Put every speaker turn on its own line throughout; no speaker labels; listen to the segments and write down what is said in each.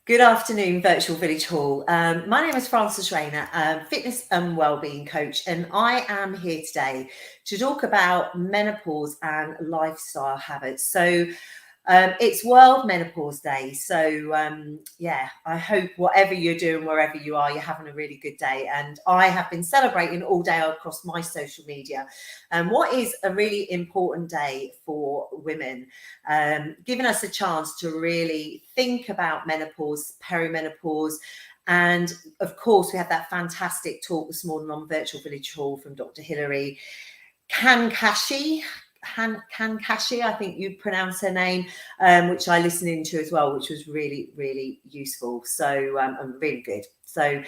Good afternoon, Virtual Village Hall. My name is Frances Rayner, fitness and wellbeing coach, and I am here today to talk about menopause and lifestyle habits. It's World Menopause Day. I hope whatever you're doing, wherever you are, you're having a really good day. And I have been celebrating all day across my social media. And what is a really important day for women, giving us a chance to really think about menopause, perimenopause. And of course, we had that fantastic talk this morning on Virtual Village Hall from Dr. Hilary Kankashi, I think you pronounce her name, which I listened into as well, which was really, really useful. And really good. So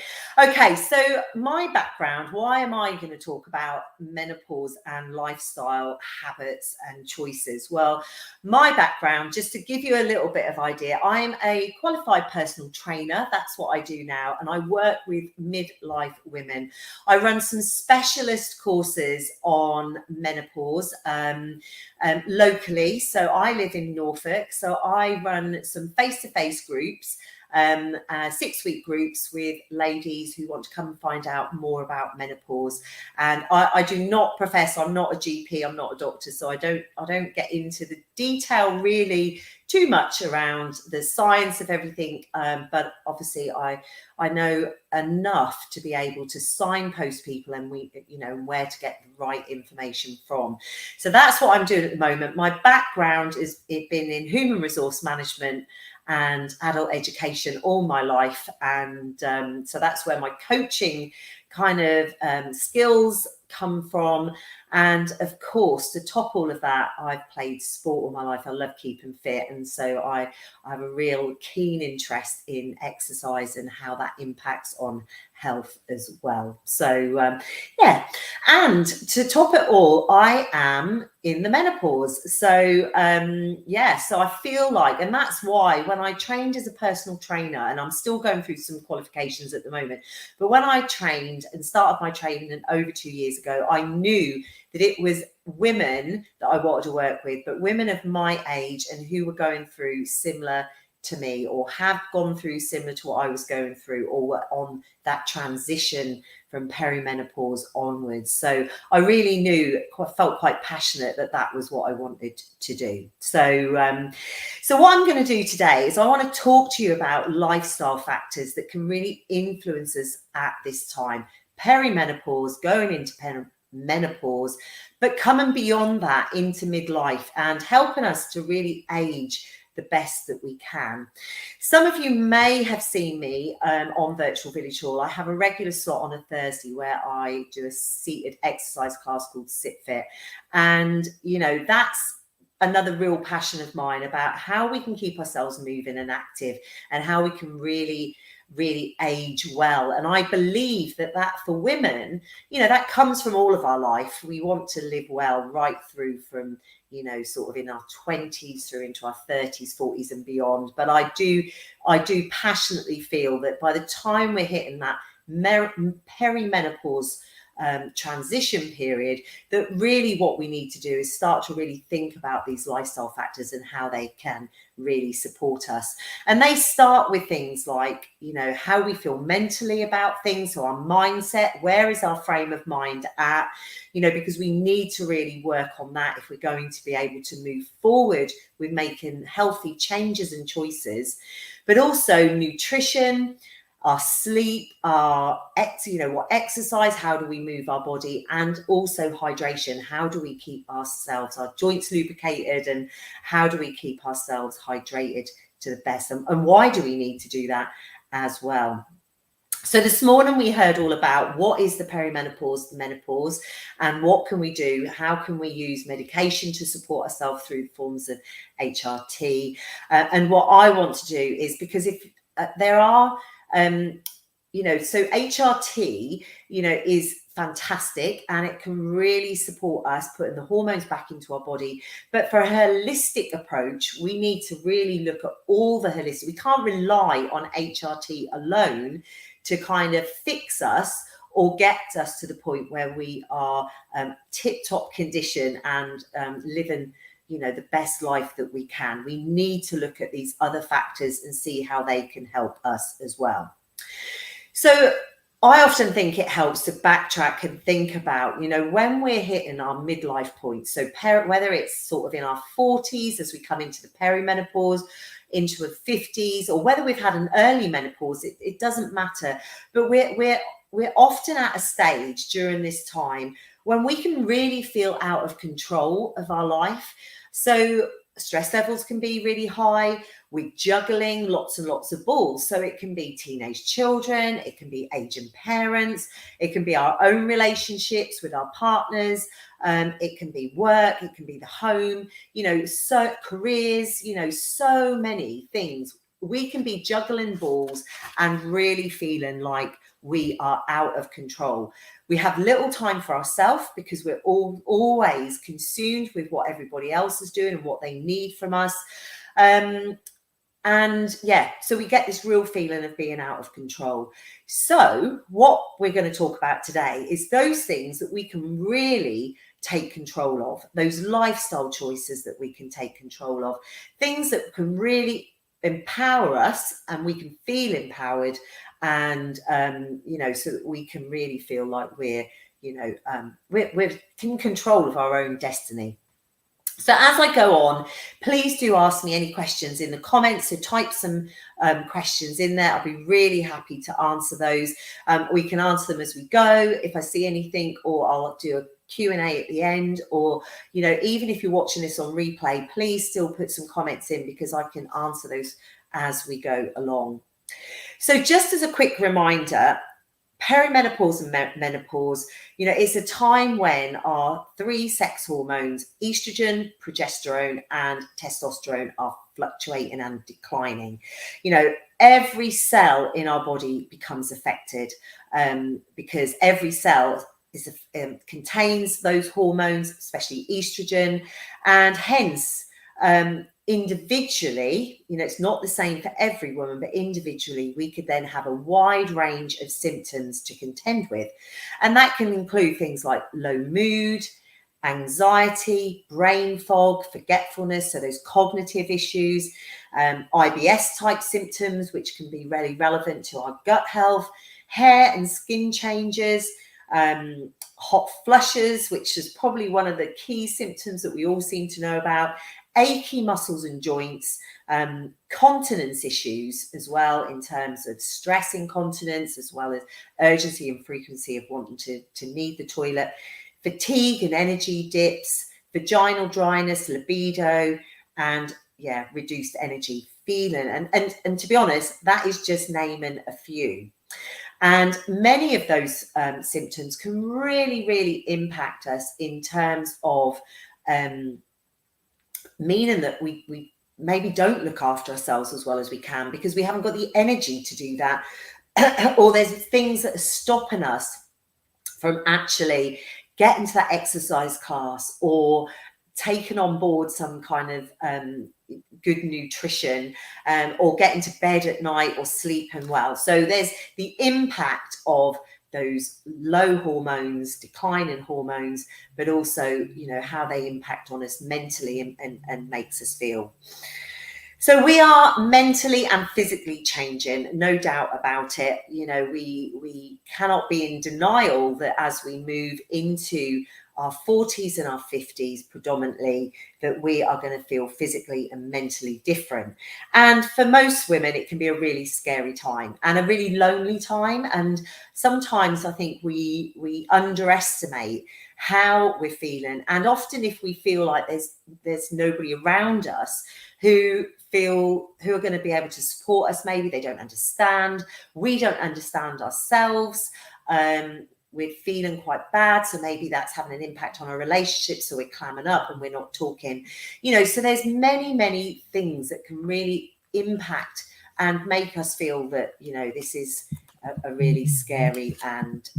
my background, why am I going to talk about menopause and lifestyle habits and choices? Well, my background, just to give you a little bit of idea, I'm a qualified personal trainer. That's what I do now. And I work with midlife women. I run some specialist courses on menopause locally. So I live in Norfolk. So I run some face-to-face groups, 6-week groups with ladies who want to come and find out more about menopause. And I do not profess, I'm not a GP, I'm not a doctor, so I don't get into the detail really too much around the science of everything. But obviously I know enough to be able to signpost people and where to get the right information from. So that's what I'm doing at the moment. My background is been in human resource management and adult education all my life. And so that's where my coaching kind of skills come from. And of course, to top all of that, I've played sport all my life. I love keeping fit. And so I have a real keen interest in exercise and how that impacts on health as well. And to top it all, I am in the menopause. So I feel like, and that's why when I trained as a personal trainer, and I'm still going through some qualifications at the moment, but when I trained and started my training over 2 years ago, I knew that it was women that I wanted to work with, but women of my age and who were going through similar to me, or have gone through similar to what I was going through, or were on that transition from perimenopause onwards. So I really felt quite passionate that was what I wanted to do. So what I'm going to do today is I want to talk to you about lifestyle factors that can really influence us at this time, perimenopause, going into menopause, but coming beyond that into midlife and helping us to really age the best that we can. Some of you may have seen me on Virtual Village Hall. I have a regular slot on a Thursday where I do a seated exercise class called Sit Fit. And, that's another real passion of mine about how we can keep ourselves moving and active and how we can really age well. And I believe that for women, that comes from all of our life. We want to live well right through from, sort of in our 20s through into our 30s, 40s and beyond. But I do passionately feel that by the time we're hitting that perimenopause transition period, that really what we need to do is start to really think about these lifestyle factors and how they can really support us. And they start with things like, how we feel mentally about things, so our mindset, where is our frame of mind at, because we need to really work on that if we're going to be able to move forward with making healthy changes and choices. But also nutrition, our sleep, our exercise, how do we move our body, and also hydration. How do we keep our joints lubricated, and how do we keep ourselves hydrated to the best? And why do we need to do that as well? So this morning we heard all about what is the perimenopause, the menopause, and what can we do? How can we use medication to support ourselves through forms of HRT? And what I want to do is, because if there are so HRT, is fantastic and it can really support us putting the hormones back into our body. But for a holistic approach, we need to really look at all the holistic. We can't rely on HRT alone to kind of fix us or get us to the point where we are tip-top condition and living you know, the best life that we can. We need to look at these other factors and see how they can help us as well. So I often think it helps to backtrack and think about, you know, when we're hitting our midlife point, so whether it's sort of in our 40s as we come into the perimenopause, into the 50s, or whether we've had an early menopause, it doesn't matter. But we're often at a stage during this time when we can really feel out of control of our life. So stress levels can be really high. We're juggling lots and lots of balls. So it can be teenage children, it can be aging parents, it can be our own relationships with our partners, it can be work, it can be the home, you know, so careers, you know, so many things. We can be juggling balls and really feeling like we are out of control. We have little time for ourselves because we're always consumed with what everybody else is doing and what they need from us. And yeah, so we get this real feeling of being out of control. So what we're going to talk about today is those things that we can really take control of, those lifestyle choices that we can take control of, things that can really empower us and we can feel empowered, and you know, so that we can really feel like we're, you know, we're in control of our own destiny. So as I go on, please do ask me any questions in the comments. So type some questions in there. I'll be really happy to answer those. We can answer them as we go if I see anything, or I'll do a Q&A at the end, or, you know, even if you're watching this on replay, please still put some comments in because I can answer those as we go along. So just as a quick reminder, perimenopause and menopause, you know, it's a time when our three sex hormones, estrogen, progesterone, and testosterone, are fluctuating and declining. You know, every cell in our body becomes affected because every cell contains those hormones, especially estrogen, and hence individually, you know, it's not the same for every woman, but individually we could then have a wide range of symptoms to contend with. And that can include things like low mood, anxiety, brain fog, forgetfulness, so those cognitive issues, IBS type symptoms, which can be really relevant to our gut health, hair and skin changes, hot flushes, which is probably one of the key symptoms that we all seem to know about, achy muscles and joints, continence issues as well, in terms of stress incontinence, as well as urgency and frequency of wanting to need the toilet, fatigue and energy dips, vaginal dryness, libido, and yeah, reduced energy feeling. And to be honest, that is just naming a few. And many of those symptoms can really, really impact us in terms of meaning that we maybe don't look after ourselves as well as we can because we haven't got the energy to do that. Or there's things that are stopping us from actually getting to that exercise class or taking on board some kind of good nutrition, or getting to bed at night or sleeping well. So there's the impact of those low hormones, declining hormones, but also, you know, how they impact on us mentally and makes us feel. So we are mentally and physically changing, no doubt about it. You know, we cannot be in denial that as we move into our 40s and our 50s predominantly, that we are going to feel physically and mentally different. And for most women, it can be a really scary time and a really lonely time. And sometimes I think we underestimate how we're feeling. And often if we feel like there's nobody around us who are going to be able to support us, maybe they don't understand, we don't understand ourselves, we're feeling quite bad, so maybe that's having an impact on our relationship, so we're clamming up and we're not talking, you know. So there's many things that can really impact and make us feel that, you know, this is a really scary and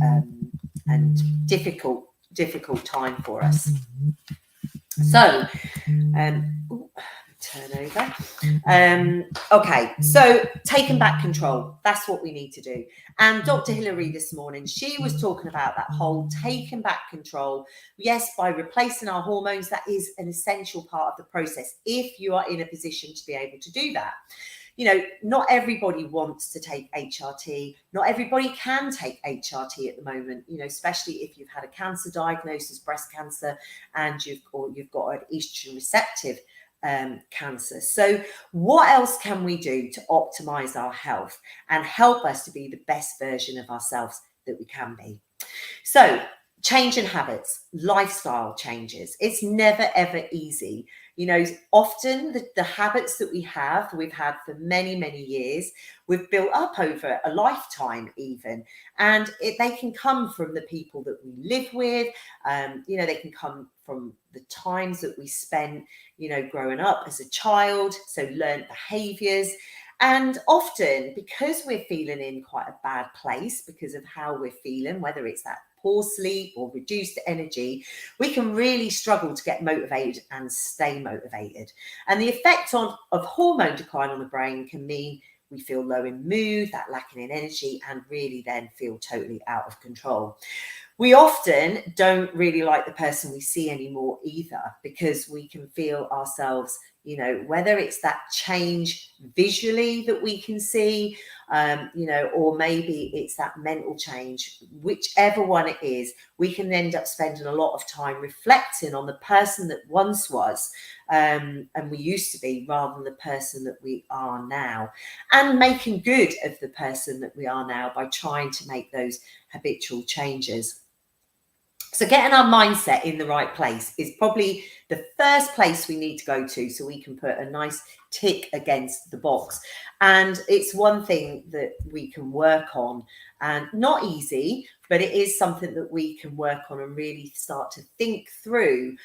difficult time for us. So turnover. Okay, so taking back control, that's what we need to do. And Dr. Hilary this morning, she was talking about that whole taking back control. Yes, by replacing our hormones, that is an essential part of the process if you are in a position to be able to do that. You know, not everybody wants to take HRT. Not everybody can take HRT at the moment, you know, especially if you've had a cancer diagnosis, breast cancer, and you've got an estrogen receptive cancer. So what else can we do to optimize our health and help us to be the best version of ourselves that we can be? So changing habits, lifestyle changes. It's never, ever easy. You know, often the habits that we've had for many, many years, we've built up over a lifetime even. And they can come from the people that we live with. You know, they can come from the times that we spent, you know, growing up as a child. So learned behaviors. And often, because we're feeling in quite a bad place because of how we're feeling, whether it's that poor sleep or reduced energy, we can really struggle to get motivated and stay motivated. And the effect of hormone decline on the brain can mean we feel low in mood, that lacking in energy, and really then feel totally out of control. We often don't really like the person we see anymore either, because we can feel ourselves, you know, whether it's that change visually that we can see, you know, or maybe it's that mental change, whichever one it is, we can end up spending a lot of time reflecting on the person that once was, and we used to be, rather than the person that we are now, and making good of the person that we are now by trying to make those habitual changes. So getting our mindset in the right place is probably the first place we need to go to, so we can put a nice tick against the box. And it's one thing that we can work on, and not easy, but it is something that we can work on and really start to think through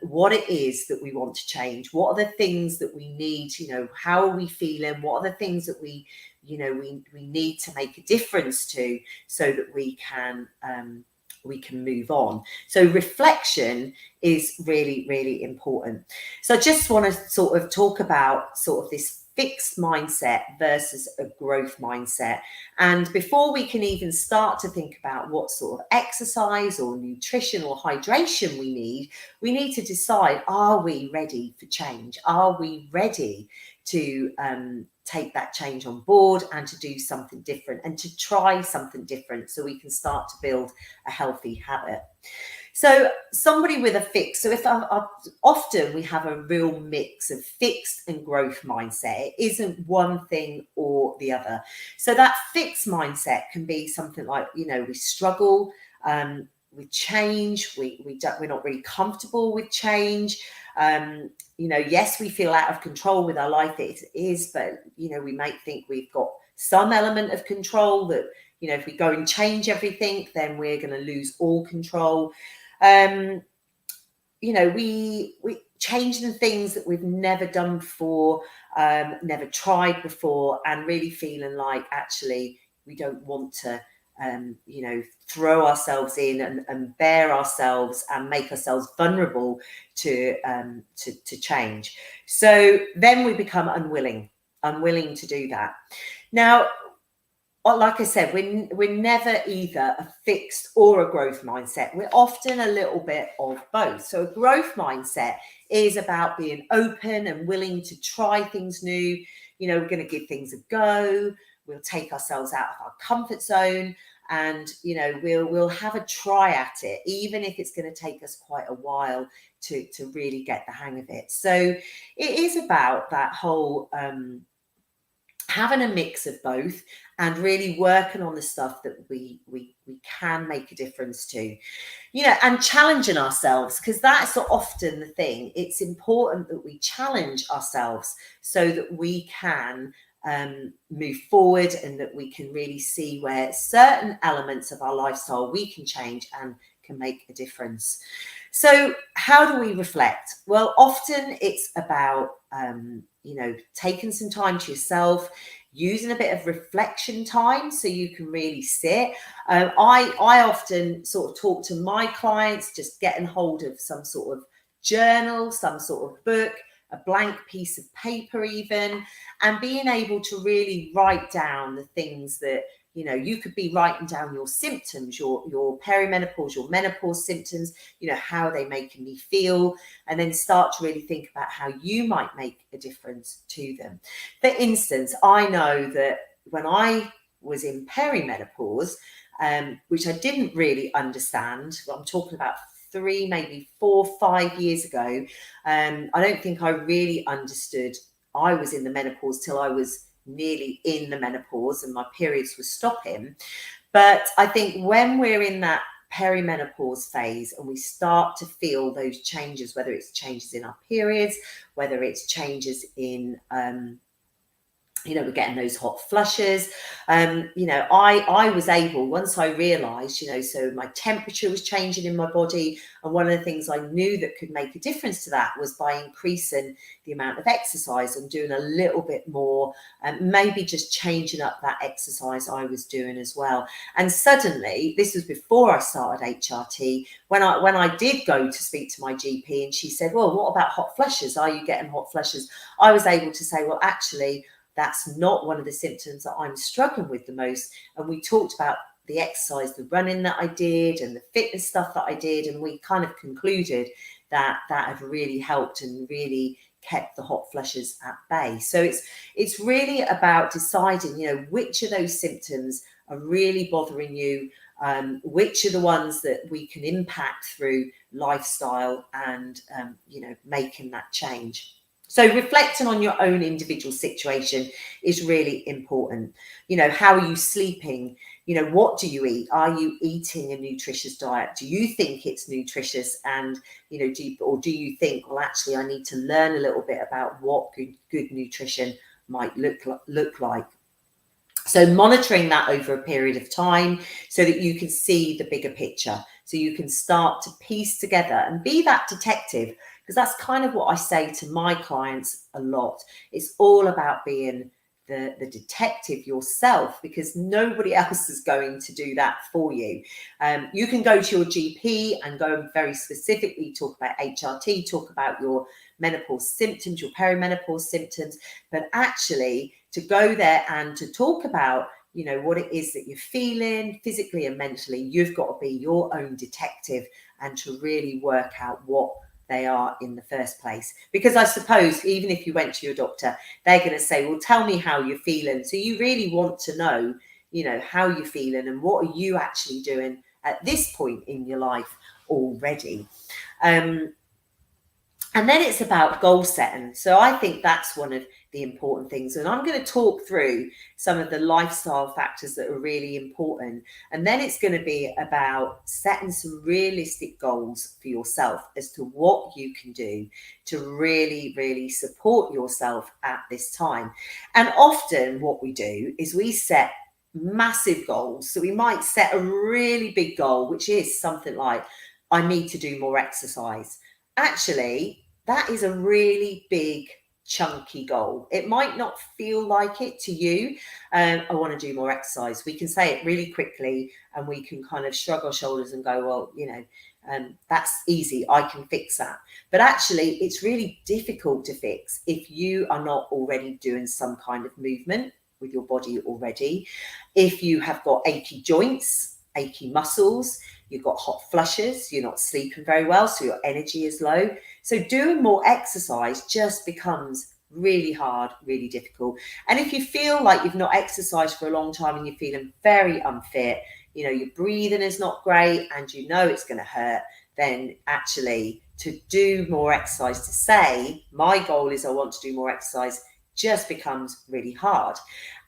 what it is that we want to change. What are the things that we need? You know, how are we feeling? What are the things that we need to make a difference to, so that we can move on. So reflection is really, really important. So I just want to sort of talk about sort of this fixed mindset versus a growth mindset. And before we can even start to think about what sort of exercise or nutrition or hydration we need to decide, are we ready for change? Are we ready to take that change on board and to do something different and to try something different, so we can start to build a healthy habit? So somebody with a fixed, so if often we have a real mix of fixed and growth mindset. It isn't one thing or the other. So that fixed mindset can be something like, you know, we struggle with change. We're not really comfortable with change. You know, yes, we feel out of control with our life. It is, but, you know, we might think we've got some element of control, that, you know, if we go and change everything, then we're going to lose all control. You know, we changing things that we've never done before, never tried before, and really feeling like actually we don't want to, you know, throw ourselves in and bear ourselves and make ourselves vulnerable to change. So then we become unwilling to do that. Now, like I said, we're never either a fixed or a growth mindset. We're often a little bit of both. So a growth mindset is about being open and willing to try things new. You know, we're going to give things a go. We'll take ourselves out of our comfort zone, and, you know, we'll have a try at it, even if it's going to take us quite a while to really get the hang of it. So it is about that whole having a mix of both, and really working on the stuff that we can make a difference to, you know, and challenging ourselves, because that's often the thing. It's important that we challenge ourselves so that we can move forward, and that we can really see where certain elements of our lifestyle we can change and can make a difference. So how do we reflect? Well, often it's about you know, taking some time to yourself, using a bit of reflection time so you can really sit. I often sort of talk to my clients, just getting hold of some sort of journal, some sort of book, a blank piece of paper even, and being able to really write down the things that, you know, you could be writing down your symptoms, your perimenopause, your menopause symptoms, you know, how are they making me feel, and then start to really think about how you might make a difference to them. For instance, I know that when I was in perimenopause, which I didn't really understand, I'm talking about 3, maybe 4, 5 years ago, I don't think I really understood I was in the menopause till I was nearly in the menopause and my periods were stopping. But I think when we're in that perimenopause phase and we start to feel those changes, whether it's changes in our periods, whether it's changes in you know, we're getting those hot flushes. You know, I was able, once I realized, you know, so my temperature was changing in my body. And one of the things I knew that could make a difference to that was by increasing the amount of exercise and doing a little bit more, and maybe just changing up that exercise I was doing as well. And suddenly, this was before I started HRT, when I did go to speak to my GP and she said, well, what about hot flushes? Are you getting hot flushes? I was able to say, well, actually, that's not one of the symptoms that I'm struggling with the most. And we talked about the exercise, the running that I did and the fitness stuff that I did. And we kind of concluded that that had really helped and really kept the hot flushes at bay. So it's really about deciding, you know, which of those symptoms are really bothering you, which are the ones that we can impact through lifestyle and, you know, making that change. So reflecting on your own individual situation is really important. You know, how are you sleeping? You know, what do you eat? Are you eating a nutritious diet? Do you think it's nutritious? And, you know, do you think, well, actually, I need to learn a little bit about what good nutrition might look like. So monitoring that over a period of time so that you can see the bigger picture. So you can start to piece together and be that detective, because that's kind of what I say to my clients a lot. It's all about being the detective yourself, because nobody else is going to do that for you. You can go to your GP and go and very specifically talk about HRT, talk about your menopause symptoms, your perimenopause symptoms, but actually to go there and to talk about, you know, what it is that you're feeling physically and mentally, you've got to be your own detective and to really work out what they are in the first place. Because I suppose even if you went to your doctor, they're going to say, well, tell me how you're feeling. So you really want to know, you know, how you're feeling and what are you actually doing at this point in your life already. And then it's about goal setting. So I think that's one of the important things. And I'm going to talk through some of the lifestyle factors that are really important. And then it's going to be about setting some realistic goals for yourself as to what you can do to really, really support yourself at this time. And often what we do is we set massive goals. So we might set a really big goal, which is something like, I need to do more exercise. Actually, that is a really big, chunky goal. It might not feel like it to you. I want to do more exercise. We can say it really quickly and we can kind of shrug our shoulders and go, well, you know, that's easy. I can fix that. But actually, it's really difficult to fix if you are not already doing some kind of movement with your body already. If you have got achy joints, achy muscles, you've got hot flushes, you're not sleeping very well, so your energy is low. So doing more exercise just becomes really hard, really difficult. And if you feel like you've not exercised for a long time and you're feeling very unfit, you know, your breathing is not great and you know it's going to hurt, then actually to do more exercise, to say, my goal is I want to do more exercise, just becomes really hard.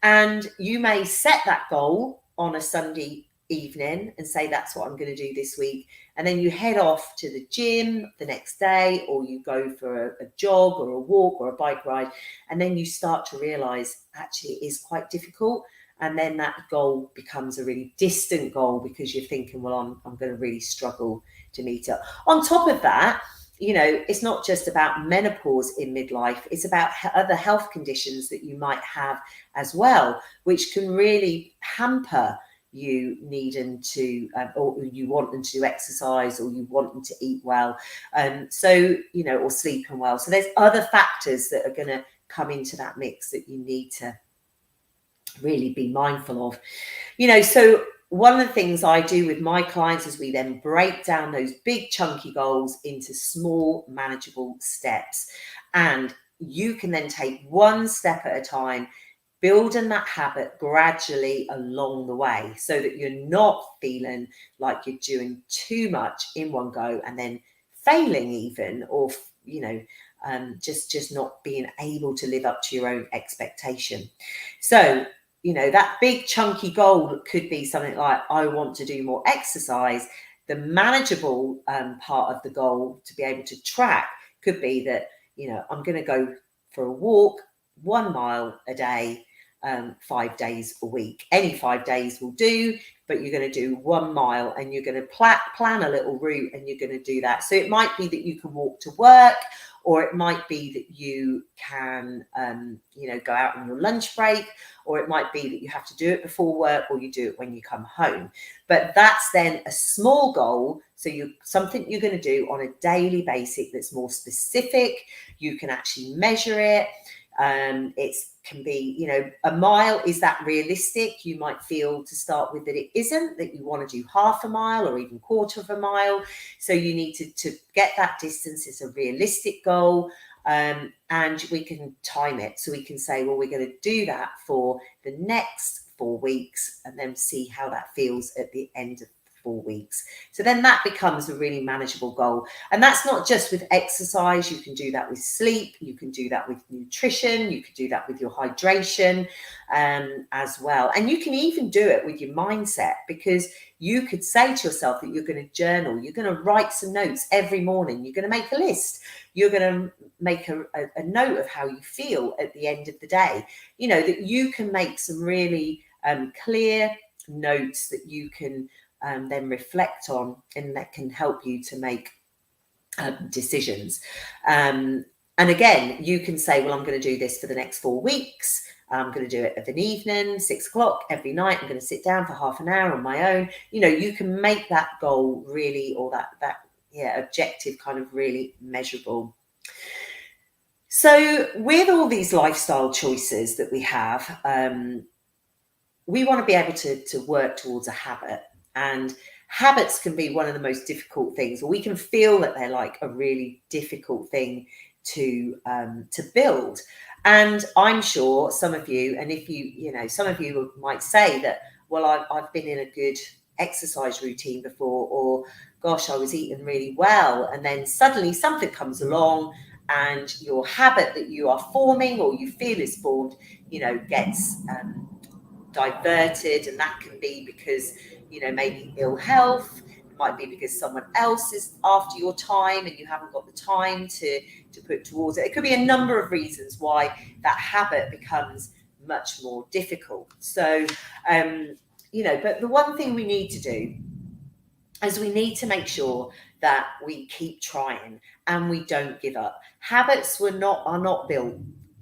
And you may set that goal on a Sunday evening and say, that's what I'm going to do this week. And then you head off to the gym the next day, or you go for a jog or a walk or a bike ride. And then you start to realize actually it is quite difficult. And then that goal becomes a really distant goal because you're thinking, well, I'm going to really struggle to meet up. On top of that, you know, it's not just about menopause in midlife, it's about other health conditions that you might have as well, which can really hamper you need them to, or you want them to do exercise, or you want them to eat well, so, you know, or sleeping well. So there's other factors that are going to come into that mix that you need to really be mindful of. You know, so one of the things I do with my clients is we then break down those big chunky goals into small manageable steps, and you can then take one step at a time, building that habit gradually along the way, so that you're not feeling like you're doing too much in one go and then failing even, or, you know, just not being able to live up to your own expectation. So, you know, that big chunky goal could be something like, I want to do more exercise. The manageable part of the goal to be able to track could be that, you know, I'm going to go for a walk 1 mile a day, 5 days a week. Any 5 days will do, but you're going to do 1 mile, and you're going to plan a little route, and you're going to do that. So it might be that you can walk to work, or it might be that you can, you know, go out on your lunch break, or it might be that you have to do it before work, or you do it when you come home. But that's then a small goal. So something you're going to do on a daily basis that's more specific. You can actually measure it. It can be, you know, a mile. Is that realistic? You might feel to start with that it isn't, that you want to do half a mile or even quarter of a mile. So you need to get that distance. It's a realistic goal. And we can time it. So we can say, well, we're going to do that for the next 4 weeks, and then see how that feels at the end of 4 weeks. So then that becomes a really manageable goal. And that's not just with exercise. You can do that with sleep. You can do that with nutrition. You can do that with your hydration as well. And you can even do it with your mindset, because you could say to yourself that you're going to journal. You're going to write some notes every morning. You're going to make a list. You're going to make a note of how you feel at the end of the day. You know, that you can make some really clear notes that you can then reflect on, and that can help you to make decisions. And again, you can say, well, I'm going to do this for the next 4 weeks. I'm going to do it of an evening, 6 o'clock every night. I'm going to sit down for half an hour on my own. You know, you can make that goal really, or that objective kind of really measurable. So with all these lifestyle choices that we have, we want to be able to work towards a habit. And habits can be one of the most difficult things, or we can feel that they're like a really difficult thing to build. And I'm sure some of you, and if you know, some of you might say that, well, I've been in a good exercise routine before, or gosh, I was eating really well, and then suddenly something comes along, and your habit that you are forming, or you feel is formed, you know, gets diverted. And that can be because, you know, maybe ill health. It might be because someone else is after your time and you haven't got the time to put towards it. It could be a number of reasons why that habit becomes much more difficult. So, you know, but the one thing we need to do is we need to make sure that we keep trying and we don't give up. Habits are not built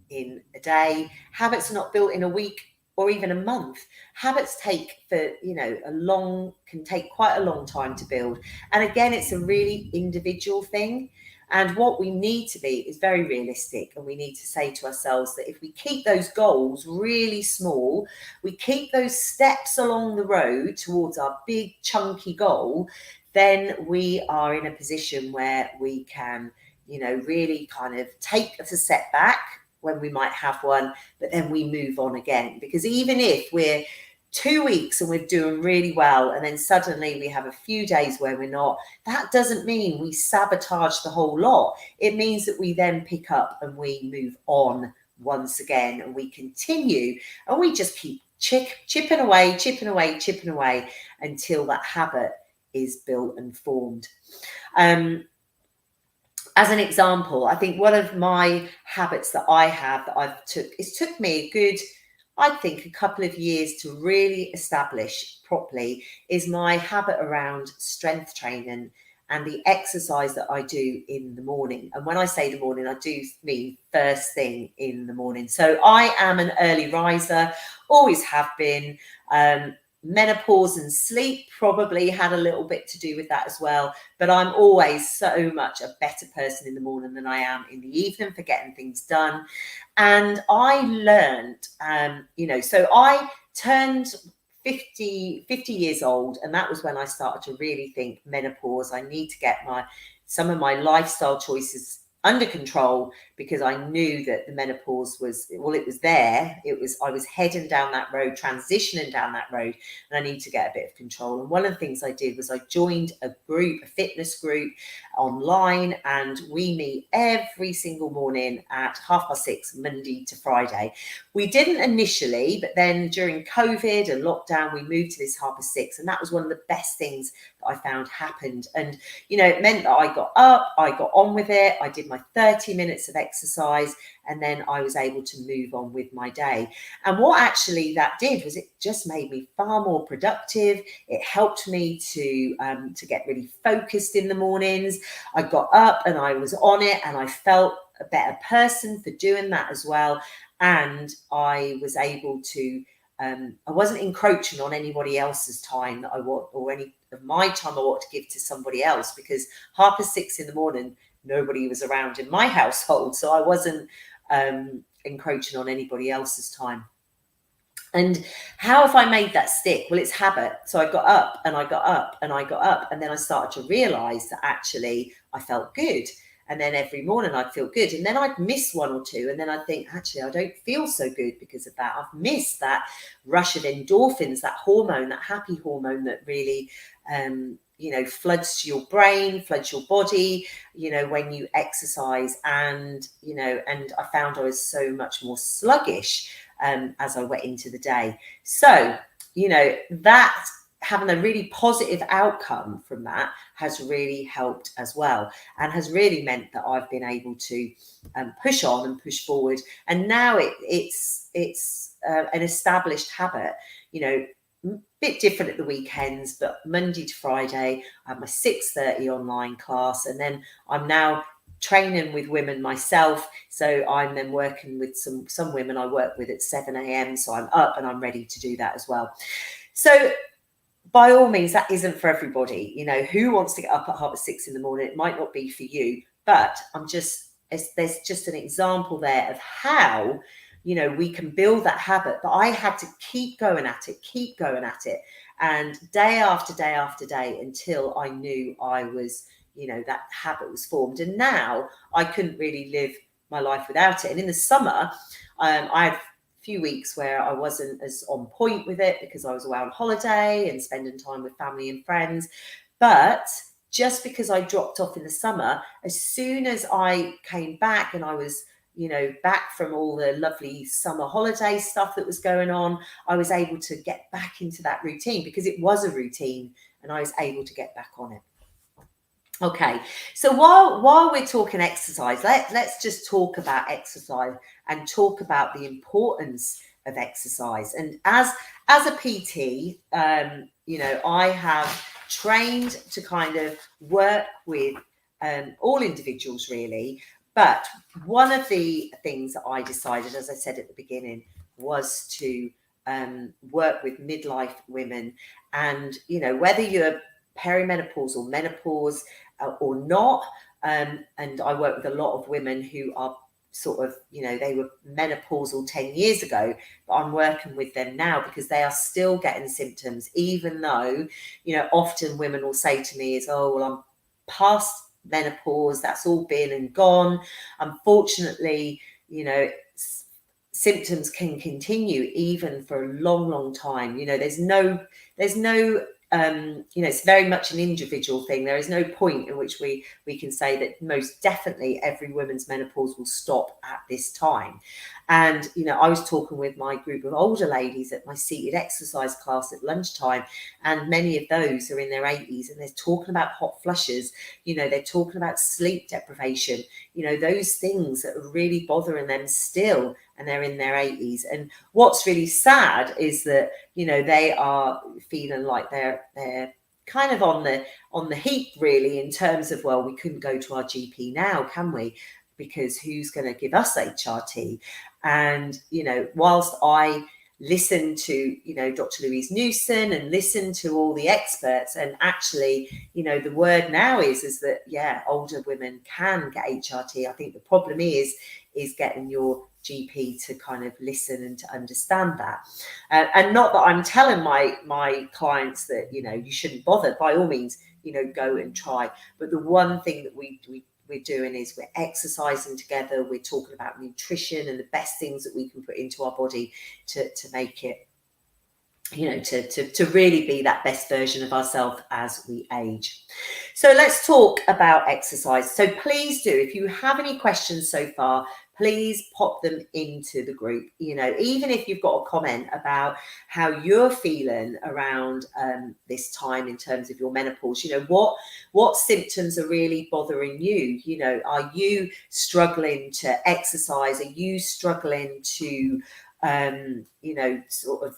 in a day. Habits are not built in a week or even a month. Habits take can take quite a long time to build. And again, it's a really individual thing. And what we need to be is very realistic. And we need to say to ourselves that if we keep those goals really small, we keep those steps along the road towards our big chunky goal, then we are in a position where we can, you know, really kind of take a step back when we might have one, but then we move on again. Because even if we're 2 weeks and we're doing really well, and then suddenly we have a few days where we're not, that doesn't mean we sabotage the whole lot. It means that we then pick up and we move on once again, and we continue, and we just keep chipping away until that habit is built and formed. As an example, I think one of my habits that I have that it took me a couple of years to really establish properly, is my habit around strength training and the exercise that I do in the morning. And when I say the morning, I do mean first thing in the morning. So I am an early riser, always have been. menopause and sleep probably had a little bit to do with that as well. But I'm always so much a better person in the morning than I am in the evening for getting things done. And I learned, so I turned 50 years old, and that was when I started to really think menopause. I need to get some of my lifestyle choices under control, because I knew that the menopause was, well, it was there. I was heading down that road, transitioning down that road, and I need to get a bit of control. And one of the things I did was I joined a fitness group online, and we meet every single morning at 6:30, Monday to Friday. We didn't initially, but then during COVID and lockdown, we moved to this 6:30, and that was one of the best things that I found happened. And, it meant that I got up, I got on with it, I did my 30 minutes of exercise, and then I was able to move on with my day. And what actually that did was it just made me far more productive. It helped me to get really focused in the mornings. I got up and I was on it, and I felt a better person for doing that as well. And I was able to, I wasn't encroaching on anybody else's time that I want, or any of my time I want to give to somebody else, because 6:30 in the morning, nobody was around in my household. So I wasn't encroaching on anybody else's time. And how have I made that stick? Well, it's habit. So I got up and I got up and I got up, and then I started to realize that actually I felt good. And then every morning I'd feel good, and then I'd miss one or two, and then I'd think, actually, I don't feel so good because of that. I've missed that rush of endorphins, that hormone, that happy hormone that really floods your brain, floods your body, when you exercise. And I found I was so much more sluggish as I went into the day. So, that having a really positive outcome from that has really helped as well, and has really meant that I've been able to push on and push forward. And now it's an established habit, bit different at the weekends, but Monday to Friday, I have my 6:30 online class, and then I'm now training with women myself. So I'm then working with some women I work with at 7 a.m. So I'm up and I'm ready to do that as well. So by all means, that isn't for everybody. Who wants to get up at 6:30 in the morning? It might not be for you, but there's just an example there of how, we can build that habit. But I had to keep going at it. And day after day after day, until I knew I was, that habit was formed. And now I couldn't really live my life without it. And in the summer, I had few weeks where I wasn't as on point with it because I was away on holiday and spending time with family and friends. But just because I dropped off in the summer, as soon as I came back and I was, back from all the lovely summer holiday stuff that was going on, I was able to get back into that routine, because it was a routine and I was able to get back on it. Okay, so while we're talking exercise, let's just talk about exercise and talk about the importance of exercise. And as a PT, I have trained to kind of work with all individuals really. But one of the things that I decided, as I said at the beginning, was to work with midlife women. And, whether you're perimenopause or menopause or not, and I work with a lot of women who are sort of, they were menopausal 10 years ago, but I'm working with them now because they are still getting symptoms, even though, often women will say to me oh, well, I'm past menopause, that's all been and gone. Unfortunately, symptoms can continue even for a long time. There's no it's very much an individual thing. There is no point in which we can say that most definitely every woman's menopause will stop at this time. And, I was talking with my group of older ladies at my seated exercise class at lunchtime, and many of those are in their 80s, and they're talking about hot flushes. They're talking about sleep deprivation, those things that are really bothering them still, and they're in their 80s. And what's really sad is that, they are feeling like they're kind of on the heap really, in terms of, well, we couldn't go to our GP now, can we? Because who's going to give us HRT? And, whilst I listen to, you know, Dr. Louise Newson and listen to all the experts. And actually, you know, the word now is that, yeah, older women can get HRT. I think the problem is getting your GP to kind of listen and to understand that. And not that I'm telling my clients that, you know, you shouldn't bother. By all means, you know, go and try. But the one thing that we're doing is we're exercising together. We're talking about nutrition and the best things that we can put into our body to make it, you know, to really be that best version of ourselves as we age. So let's talk about exercise. So please do, if you have any questions so far, please pop them into the group. You know, even if you've got a comment about how you're feeling around this time in terms of your menopause, you know, what symptoms are really bothering you? You know, are you struggling to exercise? Are you struggling to, you know, sort of,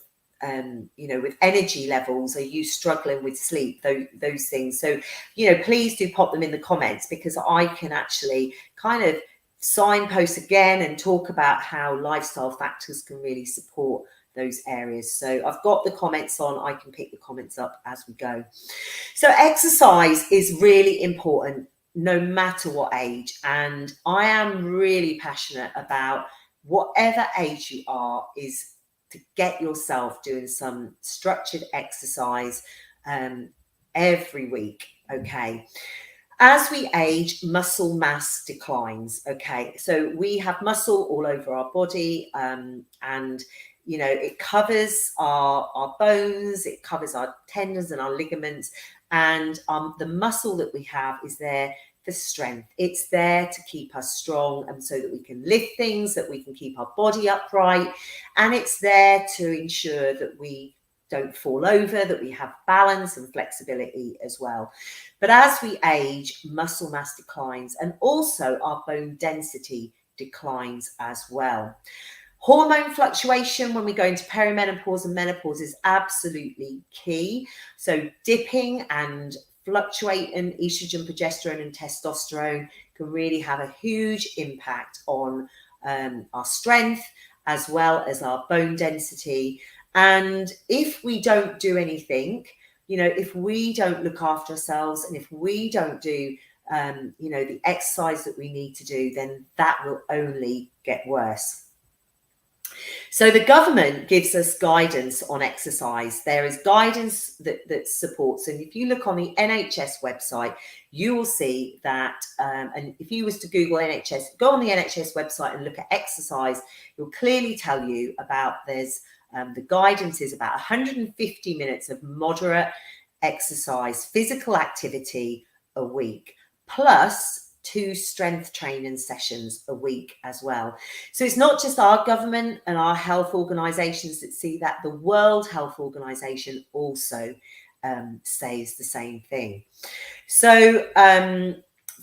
you know, with energy levels? Are you struggling with sleep? Those things. So, you know, please do pop them in the comments, because I can actually kind of signpost again and talk about how lifestyle factors can really support those areas. So I've got the comments on, I can pick the comments up as we go. So exercise is really important no matter what age. And I am really passionate about whatever age you are, is to get yourself doing some structured exercise every week. Okay. As we age, muscle mass declines. Okay, so we have muscle all over our body, and you know, it covers our bones, it covers our tendons and our ligaments, and the muscle that we have is there for strength. It's there to keep us strong, and so that we can lift things, that we can keep our body upright, and it's there to ensure that we don't fall over, that we have balance and flexibility as well. But as we age, muscle mass declines, and also our bone density declines as well. Hormone fluctuation when we go into perimenopause and menopause is absolutely key. So dipping and fluctuating estrogen, progesterone and testosterone can really have a huge impact on our strength as well as our bone density. And if we don't do anything, you know, if we don't look after ourselves, and if we don't do, you know, the exercise that we need to do, then that will only get worse. So the government gives us guidance on exercise. There is guidance that supports, and if you look on the NHS website, you will see that, and if you was to Google NHS, go on the NHS website and look at exercise, it'll clearly tell you about the guidance is about 150 minutes of moderate exercise, physical activity a week, plus 2 strength training sessions a week as well. So it's not just our government and our health organisations that see that. The World Health Organization also says the same thing. So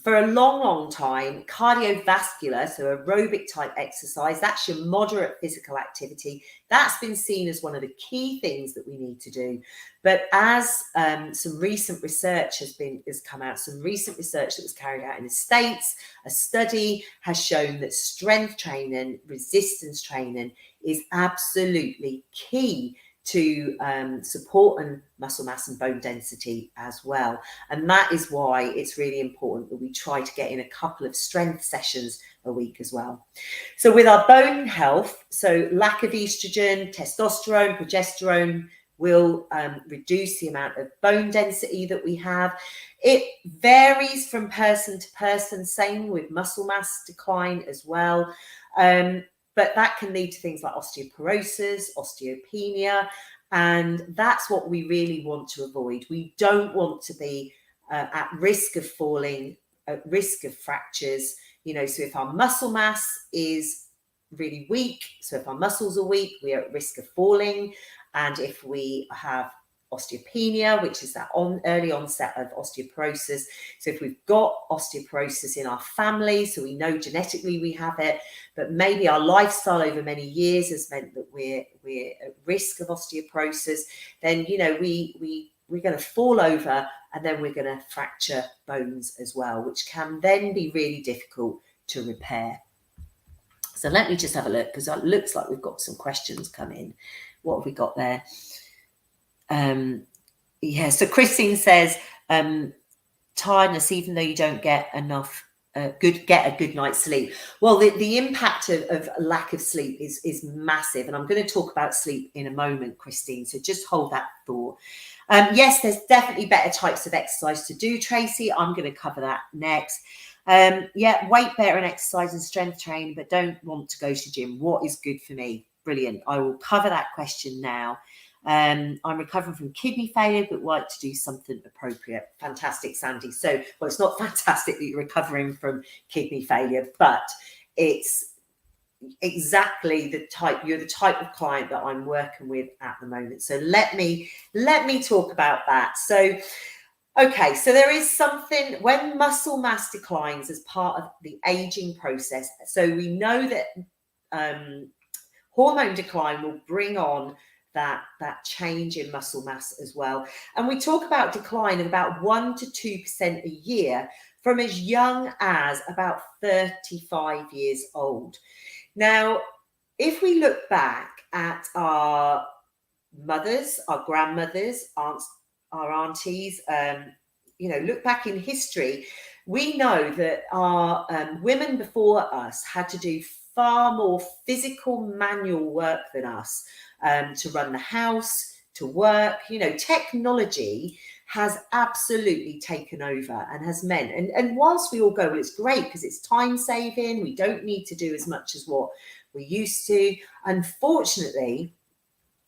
for a long time, cardiovascular, so aerobic type exercise, that's your moderate physical activity, that's been seen as one of the key things that we need to do. But as some recent research has come out, some recent research that was carried out in the States, a study has shown that strength training, resistance training is absolutely key to supporting muscle mass and bone density as well. And that is why it's really important that we try to get in a couple of strength sessions a week as well. So with our bone health, so lack of estrogen, testosterone, progesterone will reduce the amount of bone density that we have. It varies from person to person, same with muscle mass decline as well. But that can lead to things like osteoporosis, osteopenia, and that's what we really want to avoid. We don't want to be at risk of falling, at risk of fractures. You know, so if our muscle mass is really weak, so if our muscles are weak, we are at risk of falling. And if we have osteopenia, which is that early onset of osteoporosis. So if we've got osteoporosis in our family, so we know genetically we have it, but maybe our lifestyle over many years has meant that we're at risk of osteoporosis, then, you know, we're going to fall over, and then we're going to fracture bones as well, which can then be really difficult to repair. So let me just have a look, because it looks like we've got some questions come in. What have we got there? Yeah, so Christine says, tiredness, even though you don't get enough get a good night's sleep. Well, the impact of lack of sleep is massive, and I'm going to talk about sleep in a moment, Christine, so just hold that thought. Yes, there's definitely better types of exercise to do, Tracy. I'm going to cover that next. Yeah, weight bearing exercise and strength training, but don't want to go to gym. What is good for me? Brilliant. I will cover that question now. I'm recovering from kidney failure, but would like to do something appropriate. Fantastic, Sandy. So, well, it's not fantastic that you're recovering from kidney failure, but it's exactly the type, you're the type of client that I'm working with at the moment. So let me talk about that. So, okay, so there is something when muscle mass declines as part of the aging process. So we know that hormone decline will bring on that change in muscle mass as well. And we talk about decline of about 1 to 2% a year from as young as about 35 years old. Now, if we look back at our mothers, our grandmothers, aunts, our aunties, look back in history, we know that our women before us had to do far more physical manual work than us, to run the house, to work. Technology has absolutely taken over and has meant, and whilst we all go, well, it's great because it's time saving, we don't need to do as much as what we used to. Unfortunately,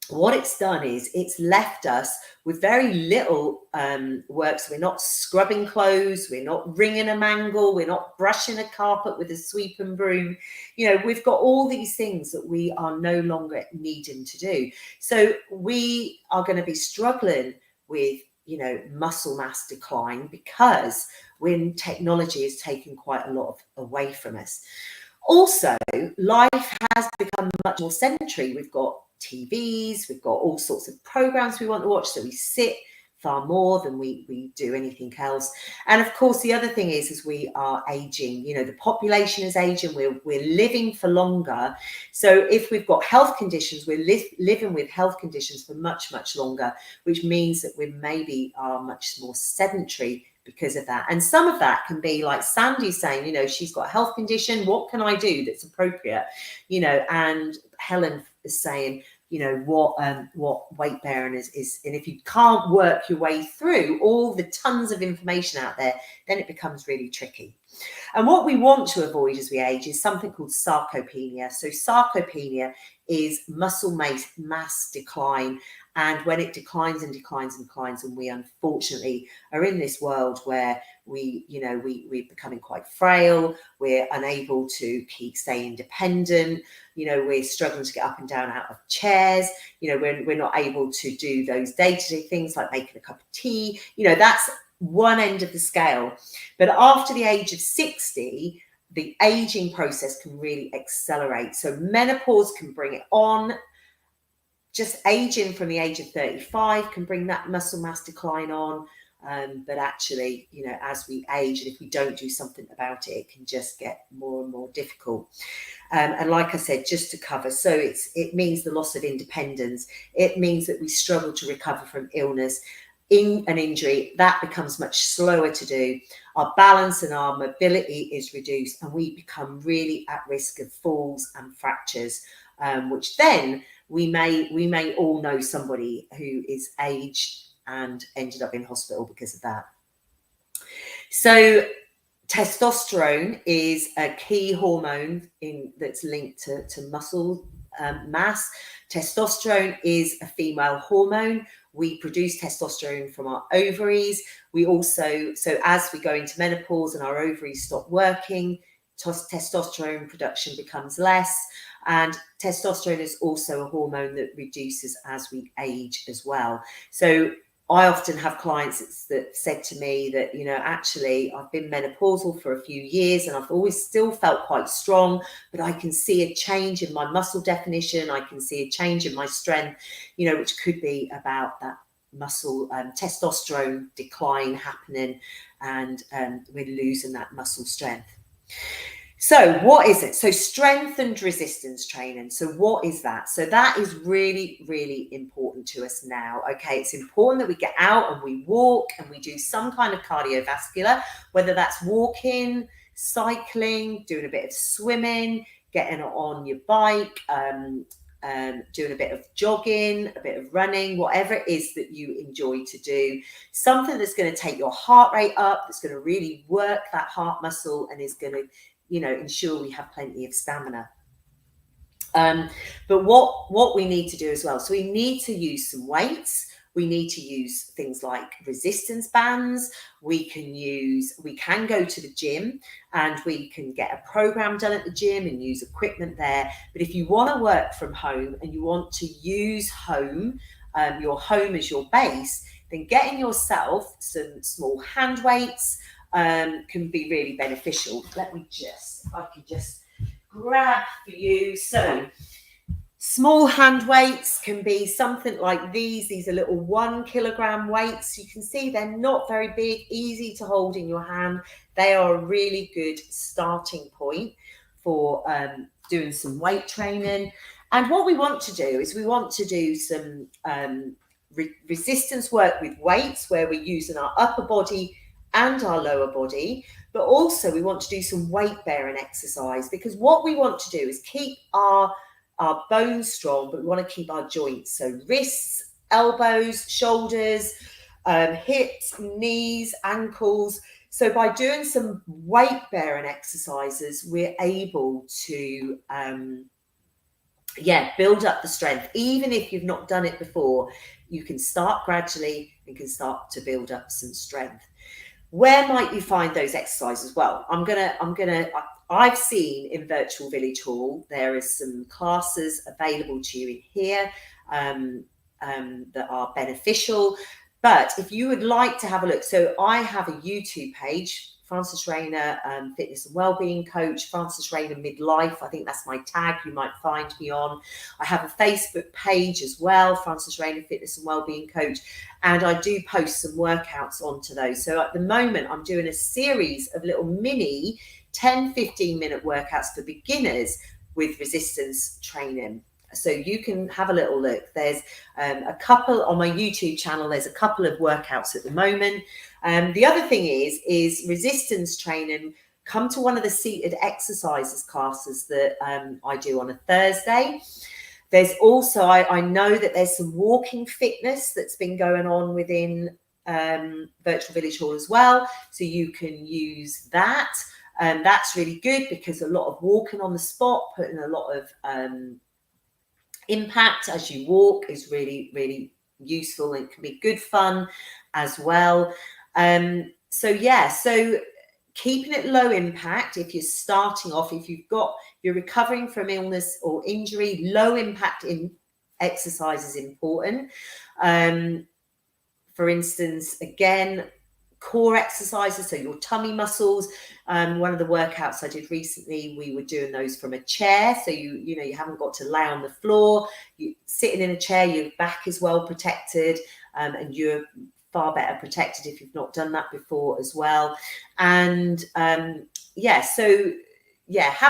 what it's done is it's left us with very little work. So we're not scrubbing clothes, we're not wringing a mangle, we're not brushing a carpet with a sweep and broom. We've got all these things that we are no longer needing to do. So we are going to be struggling with muscle mass decline, because when technology has taken quite a lot away from us. Also, life has become much more sedentary. We've got TVs, we've got all sorts of programs we want to watch, so we sit far more than we do anything else. And of course, the other thing is we are aging. The population is aging, we're living for longer. So if we've got health conditions, we're living with health conditions for much, much longer, which means that we maybe are much more sedentary because of that. And some of that can be like Sandy saying, she's got a health condition, what can I do that's appropriate? And Helen is saying, what weight bearing is. And if you can't work your way through all the tons of information out there, then it becomes really tricky. And what we want to avoid as we age is something called sarcopenia. So sarcopenia is muscle mass decline. And when it declines and declines and declines, and we unfortunately are in this world where we're becoming quite frail, we're unable to stay independent, we're struggling to get up and down out of chairs, we're not able to do those day-to-day things like making a cup of tea, that's one end of the scale. But after the age of 60, the aging process can really accelerate. So menopause can bring it on. Just aging from the age of 35 can bring that muscle mass decline on. But actually, as we age, and if we don't do something about it, it can just get more and more difficult. And like I said, just to cover, so it means the loss of independence. It means that we struggle to recover from illness. In an injury, that becomes much slower to do. Our balance and our mobility is reduced, and we become really at risk of falls and fractures, which then we may all know somebody who is aged and ended up in hospital because of that. So testosterone is a key hormone that's linked to muscle mass. Testosterone is a female hormone. We produce testosterone from our ovaries. We also, so as we go into menopause and our ovaries stop working, testosterone production becomes less. And testosterone is also a hormone that reduces as we age as well. So I often have clients that said to me that, actually, I've been menopausal for a few years and I've always still felt quite strong, but I can see a change in my muscle definition. I can see a change in my strength, which could be about that muscle testosterone decline happening, and we're losing that muscle strength. So what is it? So strength and resistance training. So what is that? So that is really, really important to us now. Okay, it's important that we get out and we walk and we do some kind of cardiovascular, whether that's walking, cycling, doing a bit of swimming, getting on your bike, doing a bit of jogging, a bit of running, whatever it is that you enjoy to do. Something that's going to take your heart rate up, that's going to really work that heart muscle and is going to, ensure we have plenty of stamina. But what we need to do as well, so we need to use some weights. We need to use things like resistance bands. We can go to the gym and we can get a program done at the gym and use equipment there. But if you want to work from home and you want to use your home as your base, then getting yourself some small hand weights can be really beneficial. I can just grab for you. So small hand weights can be something like these. These are little 1 kilogram weights. You can see they're not very big, easy to hold in your hand. They are a really good starting point for doing some weight training. And what we want to do is we want to do some resistance work with weights where we're using our upper body and our lower body, but also we want to do some weight bearing exercise, because what we want to do is keep our bones strong, but we want to keep our joints. So wrists, elbows, shoulders, hips, knees, ankles. So by doing some weight bearing exercises, we're able to build up the strength. Even if you've not done it before, you can start gradually and can start to build up some strength. Where might you find those exercises? Well, I've seen in Virtual Village Hall, there is some classes available to you in here that are beneficial. But if you would like to have a look, so I have a YouTube page, Frances Rayner, Fitness and Wellbeing Coach, Frances Rayner Midlife. I think that's my tag you might find me on. I have a Facebook page as well, Frances Rayner Fitness and Wellbeing Coach, and I do post some workouts onto those. So at the moment, I'm doing a series of little mini 10-15 minute workouts for beginners with resistance training. So you can have a little look. There's a couple on my YouTube channel. There's a couple of workouts at the moment. The other thing is resistance training. Come to one of the seated exercises classes that I do on a Thursday. There's also, I know that there's some walking fitness that's been going on within Virtual Village Hall as well. So you can use that. And that's really good because a lot of walking on the spot, putting a lot of impact as you walk is really, really useful, and it can be good fun as well. So keeping it low impact. If you're starting off, if you're recovering from illness or injury, low impact in exercise is important. For instance, again, core exercises, so your tummy muscles. One of the workouts I did recently, we were doing those from a chair. So you haven't got to lay on the floor. You sitting in a chair, your back is well protected, and you're far better protected if you've not done that before as well. And have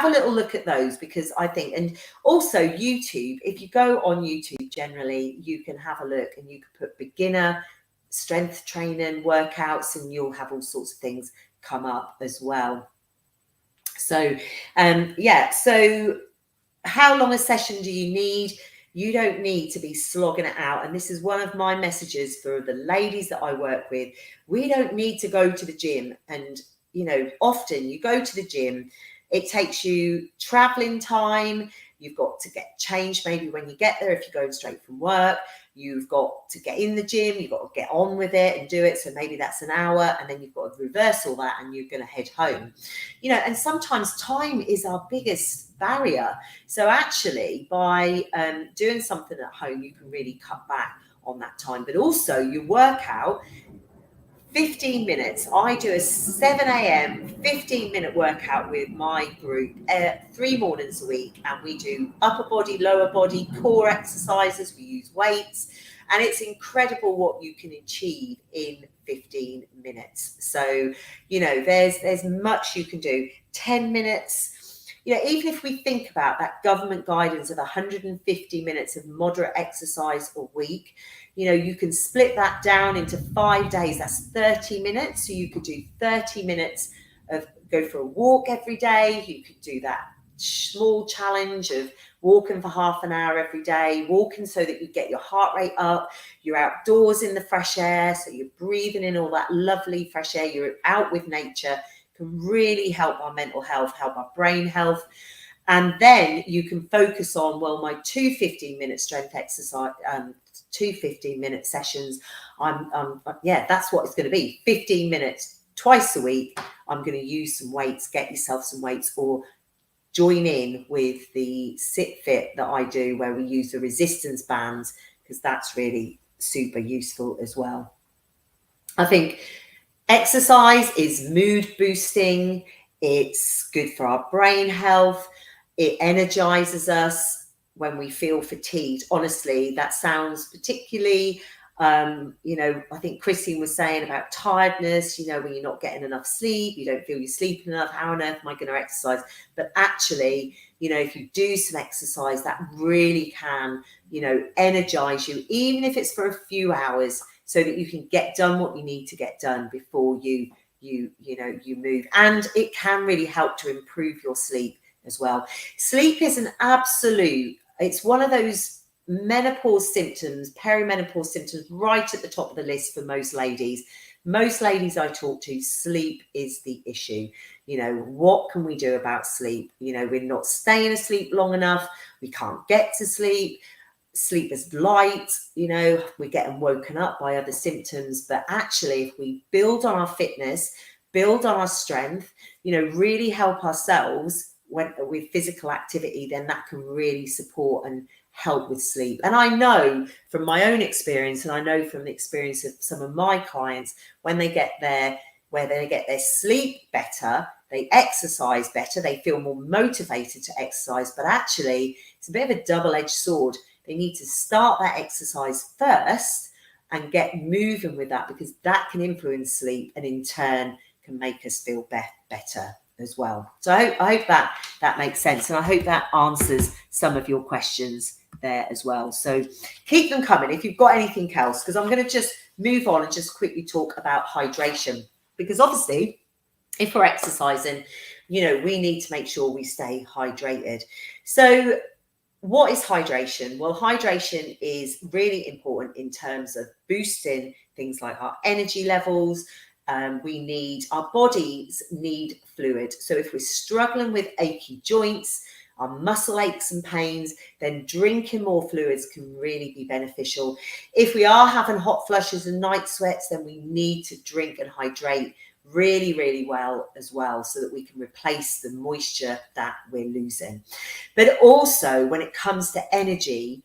a little look at those, because I think, and also YouTube, if you go on YouTube generally, you can have a look and you can put beginner strength training workouts and you'll have all sorts of things come up as well. So so how long a session do you need? You don't need to be slogging it out. And this is one of my messages for the ladies that I work with. We don't need to go to the gym. And often you go to the gym, it takes you traveling time. You've got to get changed maybe when you get there. If you're going straight from work, you've got to get in the gym, you've got to get on with it and do it. So maybe that's an hour, and then you've got to reverse all that and you're going to head home. And sometimes time is our biggest barrier. So actually by doing something at home, you can really cut back on that time. But also you work out 15 minutes. I do a 7 a.m. 15-minute workout with my group 3 mornings a week, and we do upper body, lower body, core exercises. We use weights, and it's incredible what you can achieve in 15 minutes. So there's much you can do. 10 minutes you know, even if we think about that government guidance of 150 minutes of moderate exercise a week, you know, you can split that down into 5 days. That's 30 minutes. So you could do 30 minutes of go for a walk every day. You could do that small challenge of walking for half an hour every day, walking so that you get your heart rate up, you're outdoors in the fresh air, so you're breathing in all that lovely fresh air, you're out with nature, can really help our mental health, help our brain health. And then you can focus on, well, my 2 15-minute strength exercise, 2 15-minute sessions. Yeah, that's what it's going to be. 15 minutes twice a week. I'm going to use some weights, get yourself some weights, or join in with the sit fit that I do, where we use the resistance bands, because that's really super useful as well. I think exercise is mood boosting. It's good for our brain health. It energizes us when we feel fatigued. Honestly, that sounds particularly, you know, I think Christine was saying about tiredness, you know, when you're not getting enough sleep, you don't feel you're sleeping enough. How on earth am I going to exercise? But actually, you know, if you do some exercise, that really can, you know, energize you, even if it's for a few hours, so that you can get done what you need to get done before you move. And it can really help to improve your sleep as well. Sleep is an absolute, it's one of those menopause symptoms, perimenopause symptoms, right at the top of the list for most ladies. Most ladies I talk to, sleep is the issue. You know, what can we do about sleep? You know, we're not staying asleep long enough. We can't get to sleep. Sleep is light, you know, we're getting woken up by other symptoms. But actually, if we build on our fitness, build on our strength, you know, really help ourselves with physical activity, then that can really support and help with sleep. And I know from my own experience, and I know from the experience of some of my clients, when they get their sleep better, they exercise better, they feel more motivated to exercise. But actually, it's a bit of a double-edged sword. They need to start that exercise first and get moving with that, because that can influence sleep and in turn can make us feel better as well. So I hope that makes sense, and I hope that answers some of your questions there as well. So keep them coming if you've got anything else, because I'm going to just move on and just quickly talk about hydration, because obviously if we're exercising, you know, we need to make sure we stay hydrated. So what is hydration? Well, hydration is really important in terms of boosting things like our energy levels. Our bodies need fluid. So if we're struggling with achy joints, our muscle aches and pains, then drinking more fluids can really be beneficial. If we are having hot flushes and night sweats, then we need to drink and hydrate really, really well as well, so that we can replace the moisture that we're losing. But also when it comes to energy,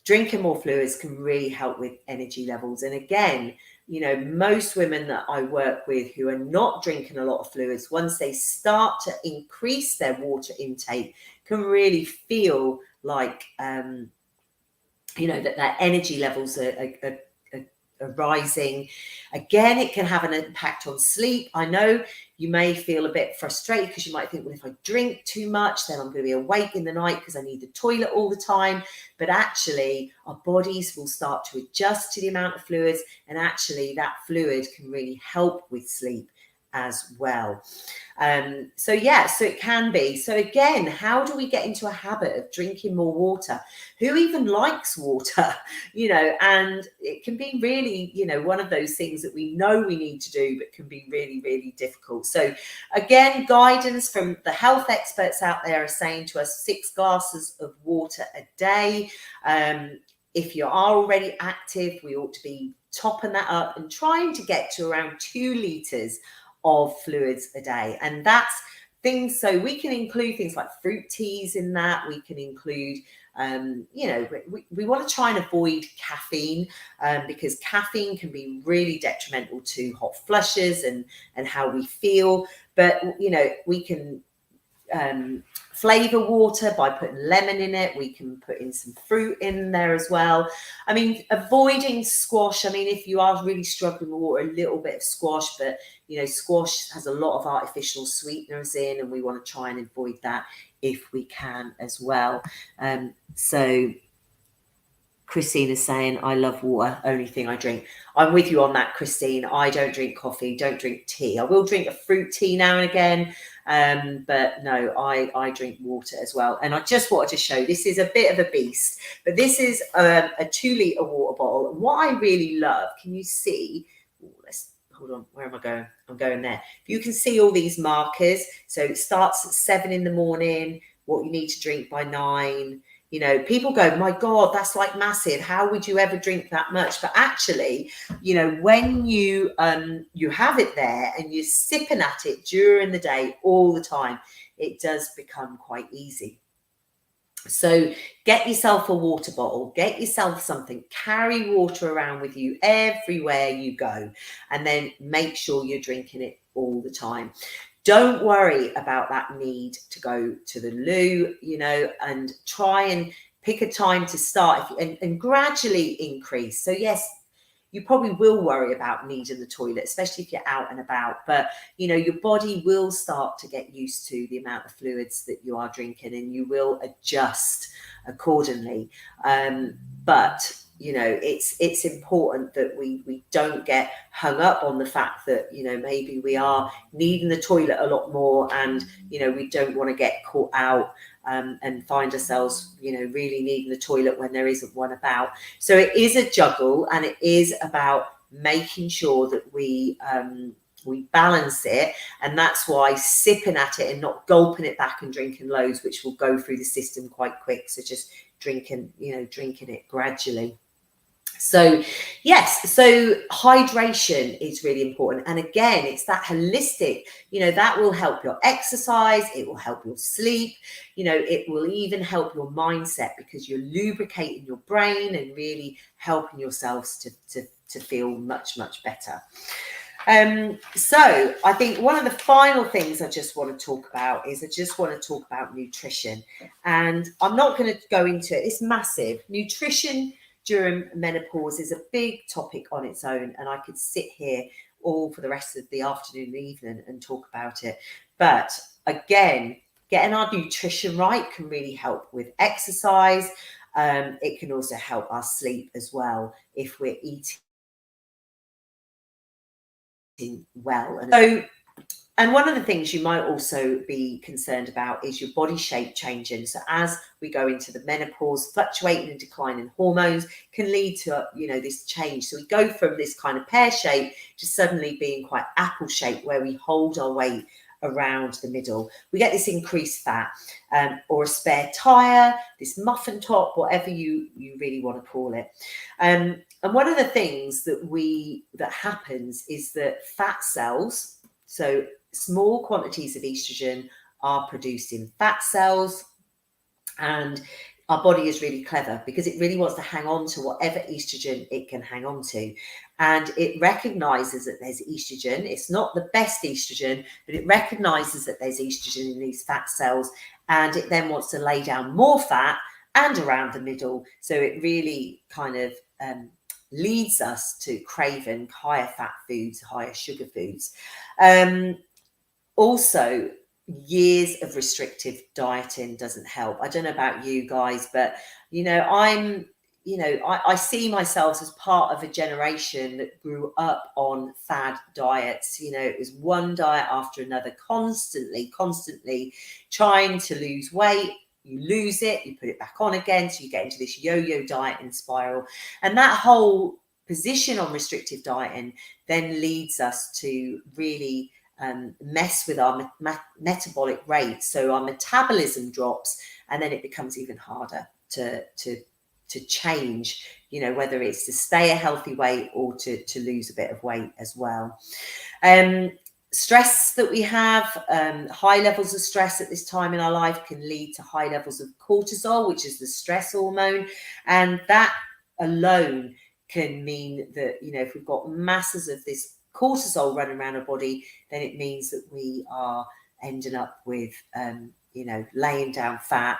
drinking more fluids can really help with energy levels. And again, you know, most women that I work with who are not drinking a lot of fluids, once they start to increase their water intake, can really feel like, you know, that their energy levels are rising. Again, it can have an impact on sleep. I know you may feel a bit frustrated because you might think, well, if I drink too much, then I'm going to be awake in the night because I need the toilet all the time. But actually, our bodies will start to adjust to the amount of fluids, and actually that fluid can really help with sleep as well. So it can be. So again, how do we get into a habit of drinking more water? Who even likes water? You know, and it can be really, you know, one of those things that we know we need to do, but can be really, really difficult. So again, guidance from the health experts out there are saying to us 6 glasses of water a day. If you are already active, we ought to be topping that up and trying to get to around 2 litres of fluids a day. And that's things, so we can include things like fruit teas in that. We can include, you know, we want to try and avoid caffeine, because caffeine can be really detrimental to hot flushes and how we feel. But, you know, we can flavor water by putting lemon in it. We can put in some fruit in there as well. I mean, avoiding squash. I mean, if you are really struggling with water, a little bit of squash, but squash has a lot of artificial sweeteners in, and we want to try and avoid that if we can as well. So Christine is saying, I love water, only thing I drink. I'm with you on that, Christine. I don't drink coffee, don't drink tea. I will drink a fruit tea now and again, but no, I drink water as well. And I just wanted to show, this is a bit of a beast, but this is a 2-litre water bottle. And what I really love, can you see? Let's hold on, where am I going? I'm going there. You can see all these markers. So it starts at 7 in the morning, what you need to drink by 9. People go, my God, that's like massive. How would you ever drink that much? But actually, when you have it there and you're sipping at it during the day all the time, it does become quite easy. So get yourself a water bottle, get yourself something, carry water around with you everywhere you go, and then make sure you're drinking it all the time. Don't worry about that need to go to the loo, and try and pick a time to start and gradually increase. So yes, you probably will worry about needing the toilet, especially if you're out and about, but your body will start to get used to the amount of fluids that you are drinking, and you will adjust accordingly. But it's important that we don't get hung up on the fact that maybe we are needing the toilet a lot more, and we don't want to get caught out and find ourselves really needing the toilet when there isn't one about. So it is a juggle, and it is about making sure that we balance it, and that's why sipping at it and not gulping it back and drinking loads, which will go through the system quite quick. So just drinking it gradually. So yes, so hydration is really important. And again, it's that holistic, that will help your exercise, it will help your sleep, it will even help your mindset, because you're lubricating your brain and really helping yourselves to feel much, much better. So I think one of the final things I just want to talk about is nutrition. And I'm not going to go into it. It's massive. Nutrition during menopause is a big topic on its own, and I could sit here all for the rest of the afternoon and evening and talk about it. But again, getting our nutrition right can really help with exercise. It can also help our sleep as well if we're eating well. And one of the things you might also be concerned about is your body shape changing. So as we go into the menopause, fluctuating and declining hormones can lead to this change. So we go from this kind of pear shape to suddenly being quite apple shaped, where we hold our weight around the middle. We get this increased fat, or a spare tire, this muffin top, whatever you really want to call it. And one of the things that happens is that fat cells, so small quantities of estrogen, are produced in fat cells, and our body is really clever because it really wants to hang on to whatever estrogen it can hang on to. And it recognizes that there's estrogen. It's not the best estrogen, but it recognizes that there's estrogen in these fat cells, and it then wants to lay down more fat and around the middle. So it really kind of leads us to craving higher fat foods, higher sugar foods. Also, years of restrictive dieting doesn't help. I don't know about you guys, but I see myself as part of a generation that grew up on fad diets. It was one diet after another, constantly trying to lose weight. You lose it, you put it back on again, so you get into this yo-yo dieting spiral. And that whole position on restrictive dieting then leads us to really mess with our metabolic rate. So our metabolism drops, and then it becomes even harder to change, whether it's to stay a healthy weight or to lose a bit of weight as well. Stress that we have, high levels of stress at this time in our life can lead to high levels of cortisol, which is the stress hormone. And that alone can mean that, if we've got masses of this cortisol running around our body, then it means that we are ending up with you know, laying down fat,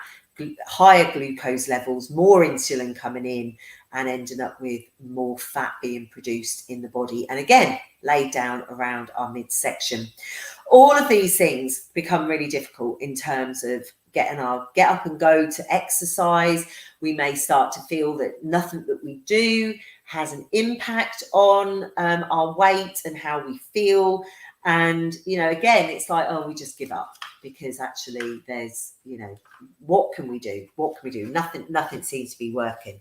higher glucose levels, more insulin coming in, and ending up with more fat being produced in the body. And again, laid down around our midsection. All of these things become really difficult in terms of getting our get up and go to exercise. We may start to feel that nothing that we do has an impact on our weight and how we feel. And, you know, again, it's like, oh, we just give up, because actually there's, you know, what can we do? What can we do? Nothing seems to be working.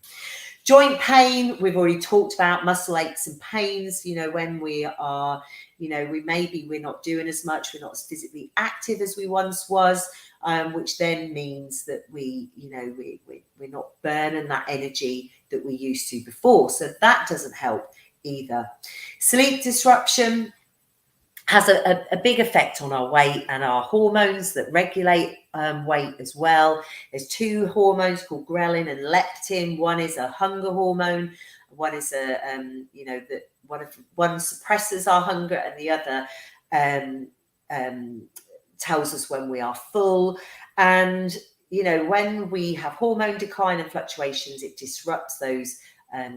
Joint pain, we've already talked about. Muscle aches and pains, you know, when we are, you know, we're not doing as much, we're not as physically active as we once was, which then means that we're not burning that energy that we used to before. So that doesn't help either. Sleep disruption has a big effect on our weight and our hormones that regulate weight as well. There's two hormones called ghrelin and leptin. One is a hunger hormone. One is one suppresses our hunger, and the other tells us when we are full. And, you know, when we have hormone decline and fluctuations, it disrupts those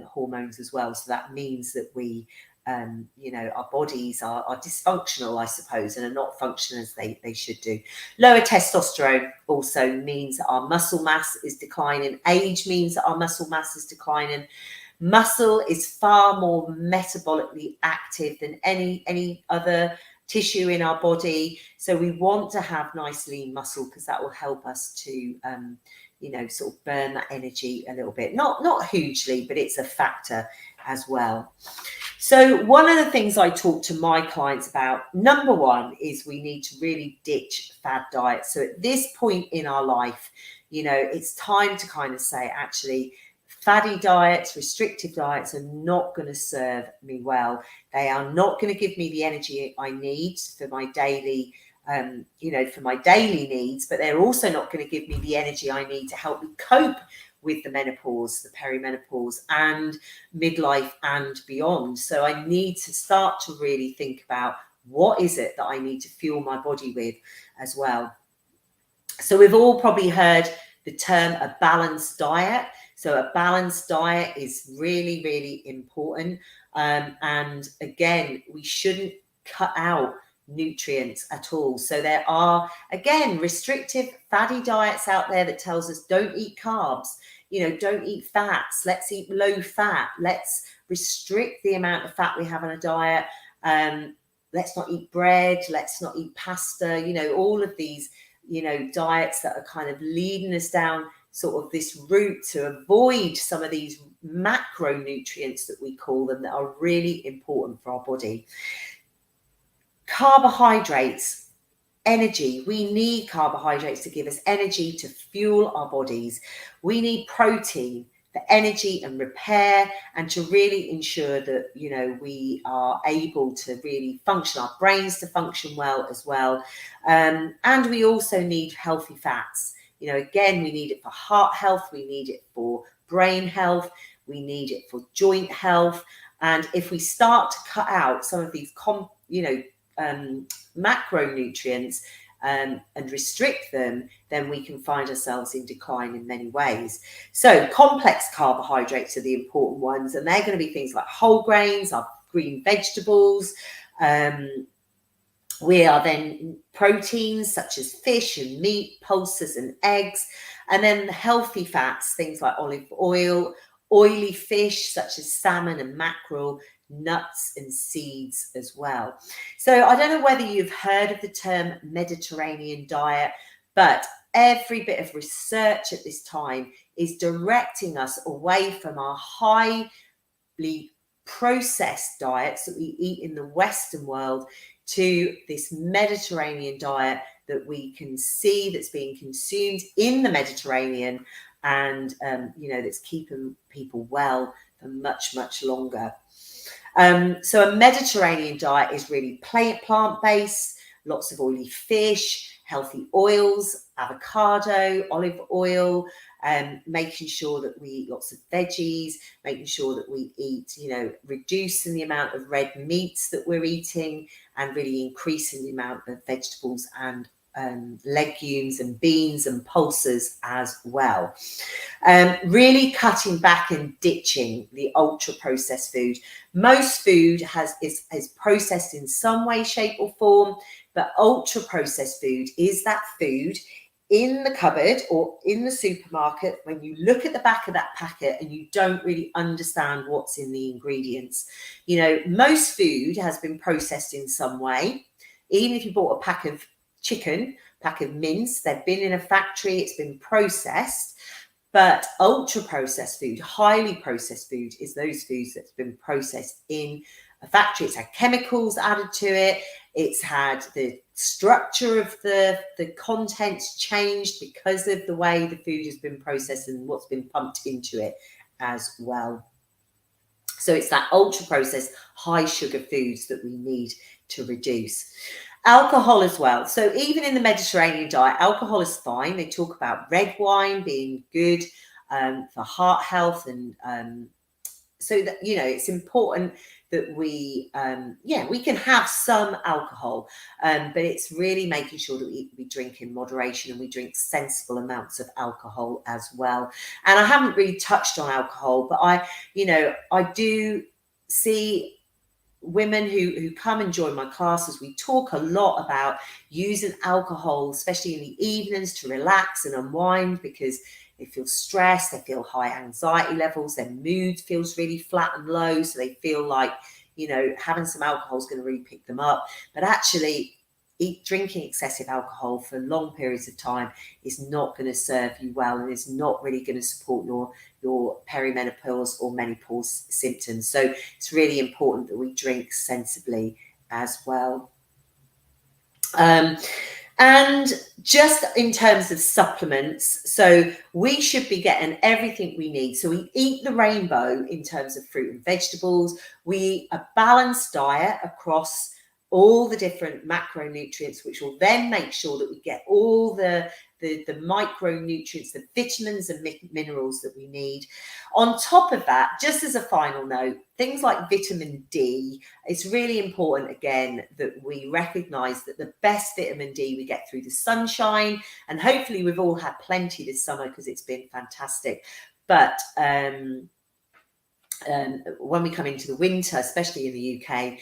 hormones as well. So that means that we our bodies are dysfunctional, I suppose, and are not functioning as they should do. Lower testosterone also means that our muscle mass is declining. Age means that our muscle mass is declining. Muscle is far more metabolically active than any other tissue in our body. So we want to have nice lean muscle, because that will help us to sort of burn that energy a little bit. Not hugely, but it's a factor as well. So one of the things I talk to my clients about, number one, is we need to really ditch fad diets. So at this point in our life, you know, it's time to kind of say, actually, faddy diets, restrictive diets are not going to serve me well. They are not going to give me the energy I need for my daily needs, but they're also not going to give me the energy I need to help me cope with the menopause, the perimenopause, and midlife and beyond. So I need to start to really think about, what is it that I need to fuel my body with as well. So we've all probably heard the term a balanced diet. So a balanced diet is really, really important. And again, we shouldn't cut out nutrients at all. So there are, again, restrictive fatty diets out there that tells us don't eat carbs, don't eat fats, let's eat low fat, let's restrict the amount of fat we have on a diet, let's not eat bread, let's not eat pasta, all of these diets that are kind of leading us down sort of this route to avoid some of these macronutrients that we call them, that are really important for our body. Carbohydrates, energy. We need carbohydrates to give us energy to fuel our bodies. We need protein for energy and repair, and to really ensure that, we are able to really function, our brains to function well as well. And we also need healthy fats. Again, we need it for heart health, we need it for brain health, we need it for joint health. And if we start to cut out some of these macronutrients and restrict them, then we can find ourselves in decline in many ways. So complex carbohydrates are the important ones, and they're going to be things like whole grains, our green vegetables. We are then proteins such as fish and meat, pulses and eggs, and then the healthy fats, things like olive oil, oily fish such as salmon and mackerel, nuts and seeds as well. So I don't know whether you've heard of the term Mediterranean diet, but every bit of research at this time is directing us away from our highly processed diets that we eat in the Western world to this Mediterranean diet that we can see that's being consumed in the Mediterranean, and that's keeping people well for much, much longer. So a Mediterranean diet is really plant-based, lots of oily fish, healthy oils, avocado, olive oil, making sure that we eat lots of veggies, making sure that we eat, reducing the amount of red meats that we're eating, and really increasing the amount of vegetables and legumes and beans and pulses as well. Really cutting back and ditching the ultra processed food. Most food is processed in some way, shape or form, but ultra processed food is that food in the cupboard or in the supermarket when you look at the back of that packet and you don't really understand what's in the ingredients. You know, most food has been processed in some way. Even if you bought a pack of chicken, pack of mince, they've been in a factory, it's been processed. But ultra processed food, highly processed food, is those foods that's been processed in a factory. It's had chemicals added to it. It's had the structure of the contents changed because of the way the food has been processed and what's been pumped into it as well. So it's that ultra processed, high sugar foods that we need to reduce. Alcohol as well. So even in the Mediterranean diet, alcohol is fine. They talk about red wine being good for heart health, and so that, you know, it's important that we can have some alcohol, but it's really making sure that we drink in moderation and we drink sensible amounts of alcohol as well. And I haven't really touched on alcohol, but I do see women who come and join my classes. We talk a lot about using alcohol, especially in the evenings, to relax and unwind, because they feel stressed, they feel high anxiety levels, their mood feels really flat and low, so they feel like, you know, having some alcohol is going to really pick them up. But actually, drinking excessive alcohol for long periods of time is not going to serve you well, and is not really going to support your perimenopause or menopause symptoms. So it's really important that we drink sensibly as well. And just in terms of supplements, so we should be getting everything we need. So we eat the rainbow in terms of fruit and vegetables. We eat a balanced diet across all the different macronutrients, which will then make sure that we get all the micronutrients, the vitamins and minerals that we need. On top of that, just as a final note, things like vitamin D, it's really important, again, that we recognize that the best vitamin D we get through the sunshine, and hopefully we've all had plenty this summer because it's been fantastic. But when we come into the winter, especially in the UK,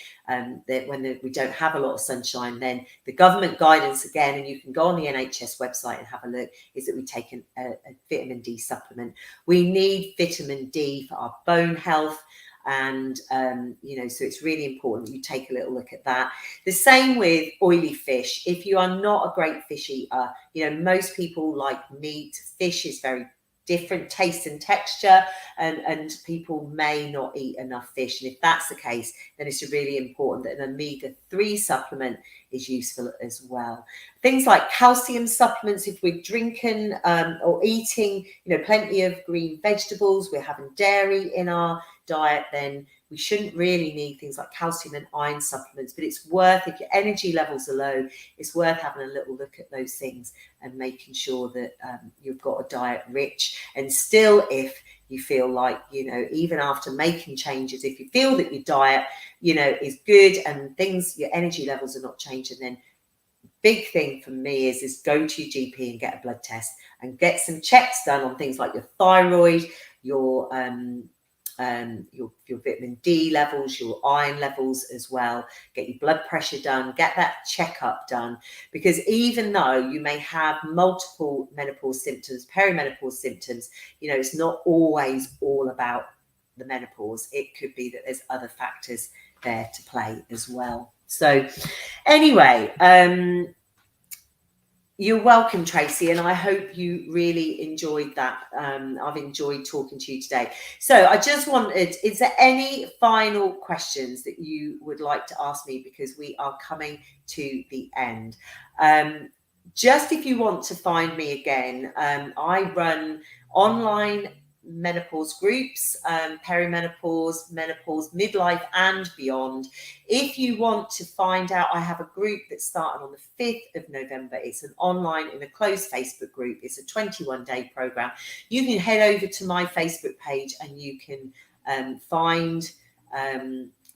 we don't have a lot of sunshine, then the government guidance, again, and you can go on the NHS website and have a look, is that we take a vitamin D supplement. We need vitamin D for our bone health. And, so it's really important that you take a little look at that. The same with oily fish. If you are not a great fish eater, most people like meat. Fish is very different taste and texture, and people may not eat enough fish. And if that's the case, then it's really important that an omega-3 supplement is useful as well. Things like calcium supplements, if we're drinking or eating, plenty of green vegetables, we're having dairy in our diet, then we shouldn't really need things like calcium and iron supplements. But it's worth, if your energy levels are low, it's worth having a little look at those things and making sure that you've got a diet rich. And still, if you feel like, even after making changes, if you feel that your diet, is good and your energy levels are not changing, then big thing for me is go to your GP and get a blood test and get some checks done on things like your thyroid, your vitamin D levels, your iron levels as well. Get your blood pressure done, get that checkup done, because even though you may have multiple menopause symptoms, perimenopause symptoms, it's not always all about the menopause. It could be that there's other factors there to play as well. So anyway, you're welcome, Tracy, and I hope you really enjoyed that. I've enjoyed talking to you today. So I just wanted, is there any final questions that you would like to ask me, because we are coming to the end? Just if you want to find me again, I run online menopause groups, perimenopause, menopause, midlife and beyond. If you want to find out, I have a group that's starting on the 5th of November. It's an online in a closed Facebook group. It's a 21-day program. You can head over to my Facebook page and you can find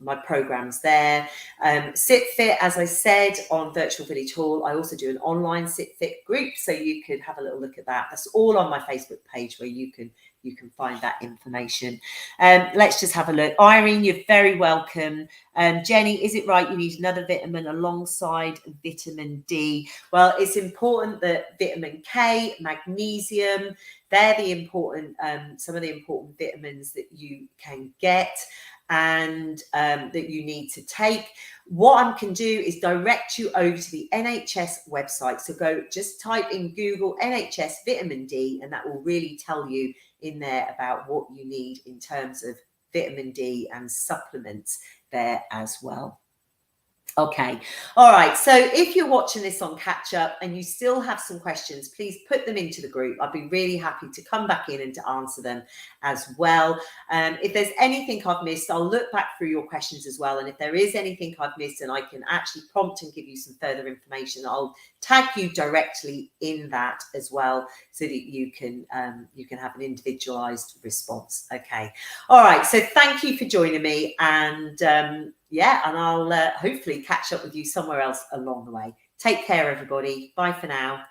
my programs there. Sit Fit, as I said, on Virtual Village Hall. I also do an online Sit Fit group, so you could have a little look at that. That's all on my Facebook page, where you can find that information. Let's just have a look. Irene, you're very welcome. Jenny, is it right you need another vitamin alongside vitamin D? Well, it's important that vitamin K, magnesium, they're the important, some of the important vitamins that you can get and that you need to take. What I can do is direct you over to the NHS website. So just type in Google NHS vitamin D, and that will really tell you in there about what you need in terms of vitamin D and supplements there as well. Okay. All right. So if you're watching this on catch up and you still have some questions, please put them into the group. I'd be really happy to come back in and to answer them as well. If there's anything I've missed, I'll look back through your questions as well. And if there is anything I've missed and I can actually prompt and give you some further information, I'll tag you directly in that as well, so that you can have an individualized response. Okay. All right. So thank you for joining me, and yeah, and I'll hopefully catch up with you somewhere else along the way. Take care, everybody. Bye for now.